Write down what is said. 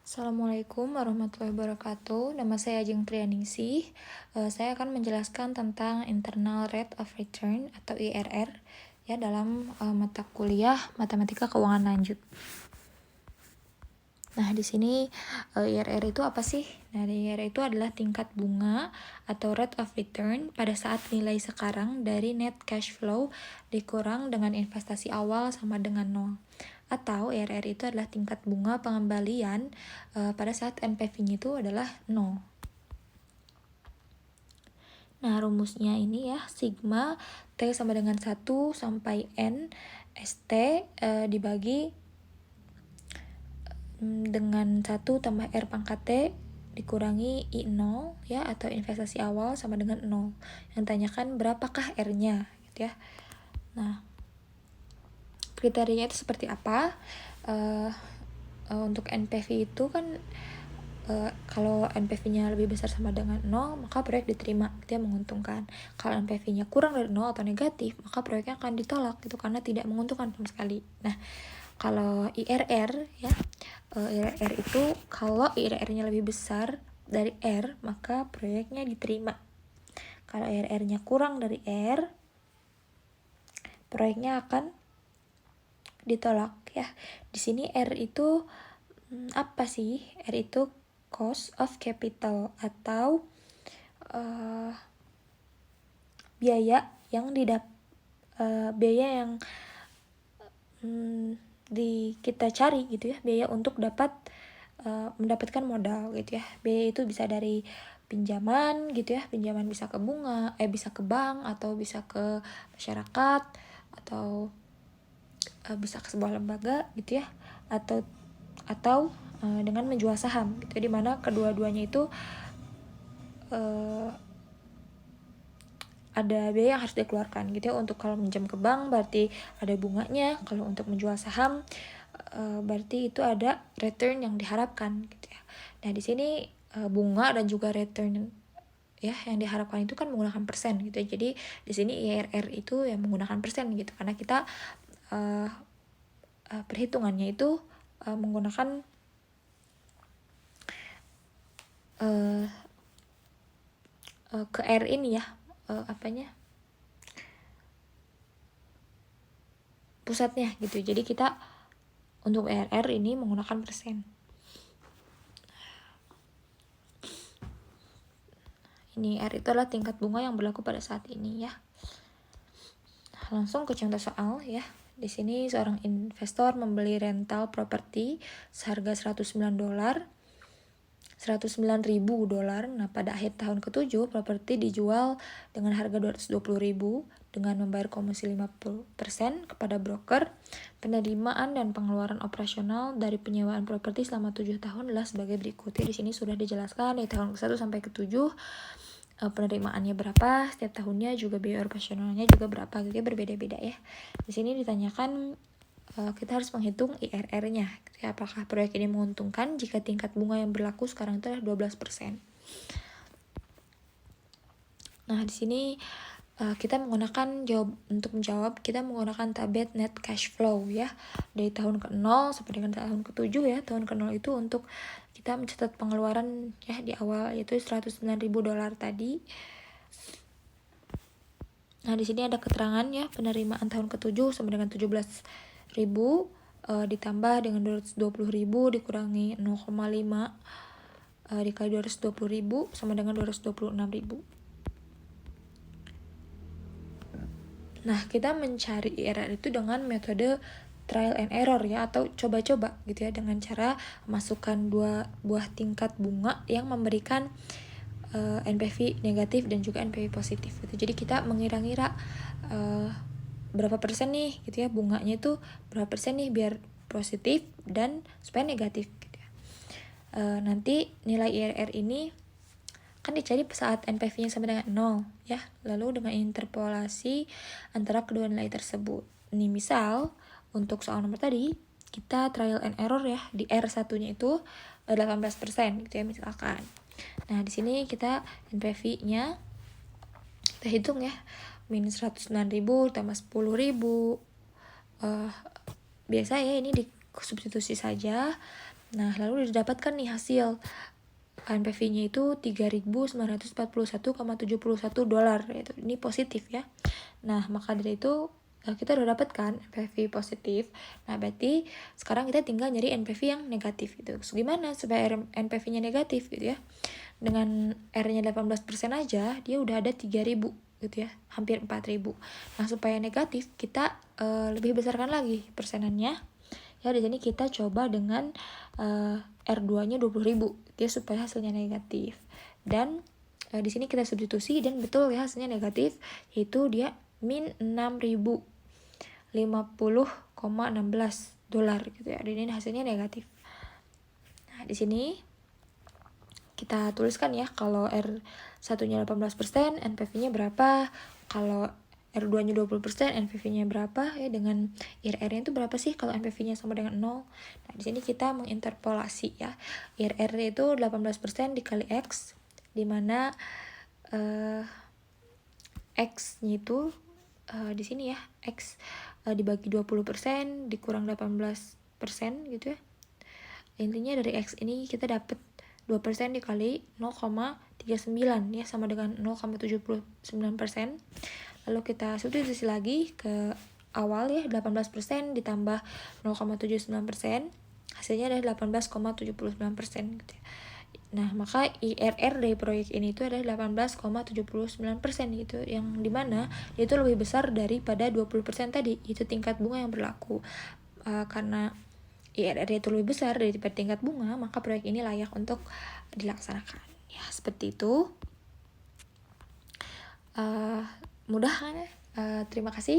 Assalamualaikum warahmatullahi wabarakatuh. Nama saya Ajeng Trianingsih. Saya akan menjelaskan tentang Internal Rate of Return atau IRR ya dalam mata kuliah Matematika Keuangan Lanjut. Nah, di sini IRR itu apa sih? Nah, IRR itu adalah tingkat bunga atau rate of return pada saat nilai sekarang dari net cash flow dikurang dengan investasi awal sama dengan 0. Atau IRR itu adalah tingkat bunga pengembalian pada saat NPV-nya itu adalah 0. Nah, rumusnya ini ya, sigma T sama dengan 1 sampai N ST dibagi dengan 1 tambah R pangkat T dikurangi I0 ya, atau investasi awal sama dengan 0. Yang tanyakan berapakah R-nya gitu ya. Nah, kriterianya itu seperti apa? Untuk NPV itu kan kalau NPV-nya lebih besar sama dengan 0, maka proyek diterima, itu yang menguntungkan. Kalau NPV-nya kurang dari 0 atau negatif, maka proyeknya akan ditolak gitu karena tidak menguntungkan sama sekali. Nah, kalau IRR ya, IRR itu kalau IRR-nya lebih besar dari R, maka proyeknya diterima. Kalau IRR-nya kurang dari R, proyeknya akan ditolak ya. Di sini R itu apa sih? R itu cost of capital atau biaya yang kita cari gitu ya, biaya untuk mendapatkan modal gitu ya. Biaya itu bisa dari pinjaman gitu ya, pinjaman bisa ke bunga, bisa ke bank atau bisa ke masyarakat atau bisa ke sebuah lembaga gitu ya, atau dengan menjual saham gitu, di mana kedua-duanya itu ada biaya yang harus dikeluarkan gitu ya. Untuk kalau minjam ke bank berarti ada bunganya, kalau untuk menjual saham berarti itu ada return yang diharapkan gitu ya. Nah, di sini bunga dan juga return ya yang diharapkan itu kan menggunakan persen gitu ya. Jadi di sini IRR itu yang menggunakan persen gitu, karena kita perhitungannya itu menggunakan ke R ini ya, pusatnya gitu. Jadi kita untuk IRR ini menggunakan persen. Ini R itu adalah tingkat bunga yang berlaku pada saat ini ya. Langsung ke contoh soal ya. Di sini seorang investor membeli rental properti seharga $109, $109.000. Nah, pada akhir tahun ke-7 properti dijual dengan harga $220.000 dengan membayar komisi 50% kepada broker. Penerimaan dan pengeluaran operasional dari penyewaan properti selama 7 tahun adalah sebagai berikut. Di sini sudah dijelaskan dari tahun ke-1 sampai ke-7 penerimaannya berapa, setiap tahunnya juga biaya operasionalnya juga berapa gitu ya, berbeda-beda ya. Di sini ditanyakan kita harus menghitung IRR-nya gitu ya, apakah proyek ini menguntungkan jika tingkat bunga yang berlaku sekarang itu adalah 12%. Nah, di sini kita menggunakan untuk menjawab kita menggunakan tabel net cash flow ya, dari tahun ke-0 sampai dengan tahun ke-7 ya. Tahun ke-0 itu untuk kita mencatat pengeluaran ya di awal, yaitu $109.000 tadi. Nah, di sini ada keterangan ya, penerimaan tahun ke-7 sama dengan 17.000 ditambah dengan 220.000 dikurangi 0,5 dikali 220.000 sama dengan 226.000. Nah, kita mencari IRR itu dengan metode trial and error ya, atau coba-coba gitu ya, dengan cara masukkan dua buah tingkat bunga yang memberikan NPV negatif dan juga NPV positif gitu. Jadi kita mengira-ngira berapa persen nih gitu ya, bunganya itu berapa persen nih biar positif dan supaya negatif gitu ya. Nanti nilai IRR ini kan dicari saat NPV-nya sama dengan 0 ya, lalu dengan interpolasi antara kedua nilai tersebut. Ini misal untuk soal nomor tadi kita trial and error ya, di R1-nya itu 18% gitu ya misalkan. Nah, di sini kita NPV-nya kita hitung ya, minus 109.000 tambah 10.000. Biasa ya, ini disubstitusi saja. Nah, lalu didapatkan nih hasil NPV-nya itu 3.941,71 dolar, yaitu ini positif ya. Nah, maka dari itu kita udah dapatkan NPV positif. Nah, berarti sekarang kita tinggal nyari NPV yang negatif gitu. So, gimana supaya NPV-nya negatif gitu ya? Dengan R-nya 18% aja, dia udah ada 3.000 gitu ya, hampir 4.000. Nah, supaya negatif, kita lebih besarkan lagi persenannya. Ya, di sini kita coba dengan R2-nya 20.000 ya, supaya hasilnya negatif. Dan di sini kita substitusi dan betul ya hasilnya negatif, yaitu dia min 6.050,16 dolar gitu ya. Dan ini hasilnya negatif. Nah, di sini kita tuliskan ya, kalau R1-nya 18%, NPV-nya berapa, kalau R2-nya 20%, NPV-nya berapa ya, dengan IRR-nya itu berapa sih kalau NPV-nya sama dengan 0. Nah, di sini kita menginterpolasi ya. IRR itu 18% dikali X, di mana X-nya itu di sini ya, X dibagi 20% dikurang 18% gitu ya. Intinya dari X ini kita dapat 2% dikali 0,39 ya, sama dengan 0,79%. Lalu kita substitusi lagi ke awal ya, 18% ditambah 0,79%, hasilnya adalah 18,79% gitu ya. Nah, maka IRR dari proyek ini itu adalah 18,79% gitu, yang dimana itu lebih besar daripada 20% tadi, itu tingkat bunga yang berlaku. Karena IRR itu lebih besar daripada tingkat bunga, maka proyek ini layak untuk dilaksanakan. Ya, seperti itu. Mudah kan ya? Terima kasih.